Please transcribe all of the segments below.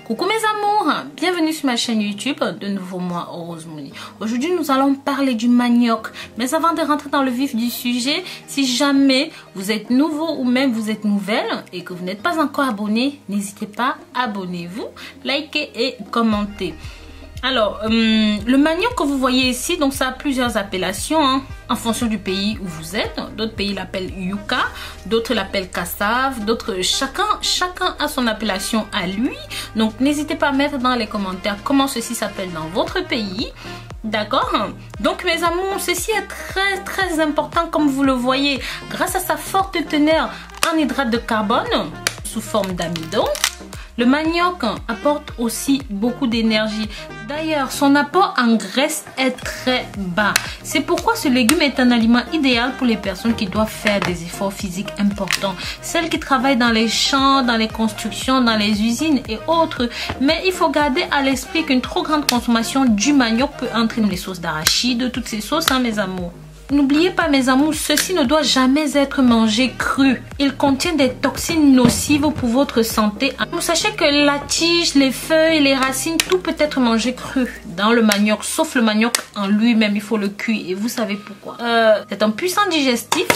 Coucou mes amours, bienvenue sur ma chaîne YouTube, de nouveau moi Rose Mouni. Aujourd'hui nous allons parler du manioc. Mais avant de rentrer dans le vif du sujet, si jamais vous êtes nouveau ou même vous êtes nouvelle et que vous n'êtes pas encore abonné, n'hésitez pas, abonnez-vous, likez et commentez. Alors, le manioc que vous voyez ici, donc ça a plusieurs appellations en fonction du pays où vous êtes. D'autres pays l'appellent yuca, d'autres l'appellent cassave, d'autres, chacun a son appellation à lui. Donc, n'hésitez pas à mettre dans les commentaires comment ceci s'appelle dans votre pays. D'accord? Donc, mes amours, ceci est très important comme vous le voyez, grâce à sa forte teneur en hydrate de carbone sous forme d'amidon. Le manioc apporte aussi beaucoup d'énergie. D'ailleurs, son apport en graisse est très bas. C'est pourquoi ce légume est un aliment idéal pour les personnes qui doivent faire des efforts physiques importants. Celles qui travaillent dans les champs, dans les constructions, dans les usines et autres. Mais il faut garder à l'esprit qu'une trop grande consommation du manioc peut entraîner les sauces d'arachide, toutes ces sauces, mes amours. N'oubliez pas mes amours, ceci ne doit jamais être mangé cru. Il contient des toxines nocives pour votre santé. Vous sachez que la tige, les feuilles, les racines, tout peut être mangé cru dans le manioc, sauf le manioc en lui-même, il faut le cuire. Et vous savez pourquoi. C'est un puissant digestif,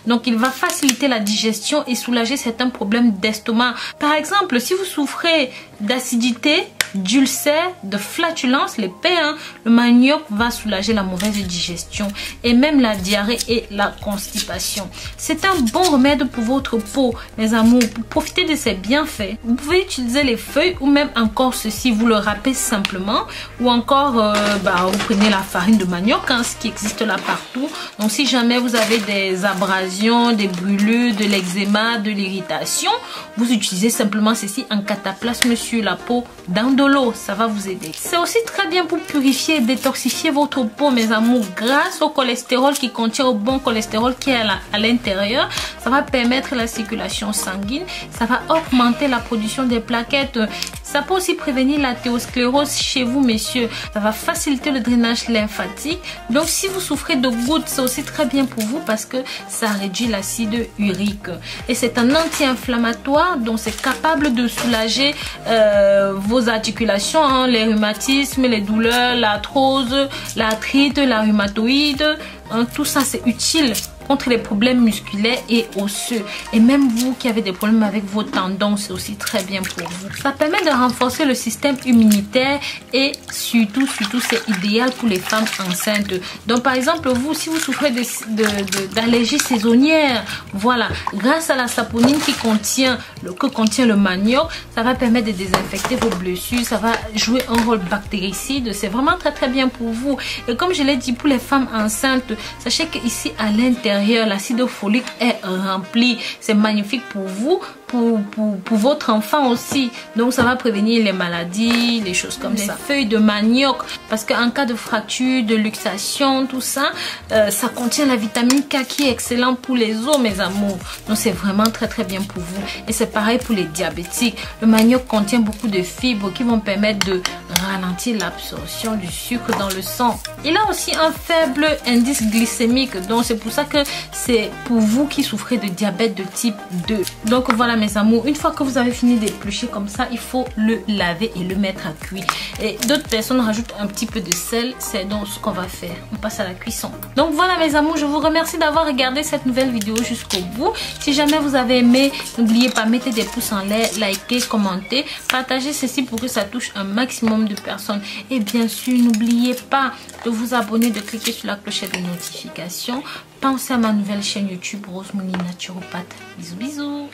donc il va faciliter la digestion et soulager certains problèmes d'estomac. Par exemple, si vous souffrez d'acidité, d'ulcères, de flatulence, les paix, le manioc va soulager la mauvaise digestion et même la diarrhée et la constipation. C'est un bon remède pour votre peau, mes amours. Pour profiter de ses bienfaits, vous pouvez utiliser les feuilles ou même encore ceci, vous le râpez simplement ou encore vous prenez la farine de manioc, ce qui existe là partout. Donc si jamais vous avez des abrasions, des brûlures, de l'eczéma, de l'irritation, vous utilisez simplement ceci en cataplasme sur la peau dans de l'eau, ça va vous aider. C'est aussi très bien pour purifier et détoxifier votre peau, mes amours, grâce au cholestérol qui contient au bon cholestérol qui est à l'intérieur. Ça va permettre la circulation sanguine, ça va augmenter la production des plaquettes. Ça peut aussi prévenir l'athérosclérose chez vous, messieurs. Ça va faciliter le drainage lymphatique. Donc, si vous souffrez de gouttes, c'est aussi très bien pour vous parce que ça réduit l'acide urique. Et c'est un anti-inflammatoire, donc c'est capable de soulager vos articulations, les rhumatismes, les douleurs, l'arthrose, l'arthrite, la rhumatoïde. Tout ça, c'est utile contre les problèmes musculaires et osseux. Et même vous qui avez des problèmes avec vos tendons, c'est aussi très bien pour vous. Ça permet de renforcer le système immunitaire et surtout c'est idéal pour les femmes enceintes. Donc par exemple, vous, si vous souffrez d'allergies saisonnières, voilà, grâce à la saponine que contient le manioc, ça va permettre de désinfecter vos blessures, ça va jouer un rôle bactéricide. C'est vraiment très bien pour vous. Et comme je l'ai dit, pour les femmes enceintes, sachez qu'ici à l'intérieur, l'acide folique est rempli. C'est magnifique pour vous, pour votre enfant aussi. Donc ça va prévenir les maladies, les choses comme ça. Les feuilles de manioc, parce qu'en cas de fracture, de luxation, tout ça, ça contient la vitamine K qui est excellent pour les os, mes amours. Donc c'est vraiment très bien pour vous. Et c'est pareil pour les diabétiques. Le manioc contient beaucoup de fibres qui vont permettre de ralentir l'absorption du sucre dans le sang. Il a aussi un faible indice glycémique, donc c'est pour ça que c'est pour vous qui souffrez de diabète de type 2. Donc voilà mes amours, une fois que vous avez fini d'éplucher comme ça, il faut le laver et le mettre à cuire. Et d'autres personnes rajoutent un petit peu de sel, c'est donc ce qu'on va faire. On passe à la cuisson. Donc voilà mes amours, je vous remercie d'avoir regardé cette nouvelle vidéo jusqu'au bout. Si jamais vous avez aimé, n'oubliez pas, mettez des pouces en l'air, likez, commentez, partagez ceci pour que ça touche un maximum de personnes. Et bien sûr, n'oubliez pas de vous abonner, de cliquer sur la clochette de notification. Pensez à ma nouvelle chaîne YouTube Rose Mouni Naturopathe. Bisous bisous.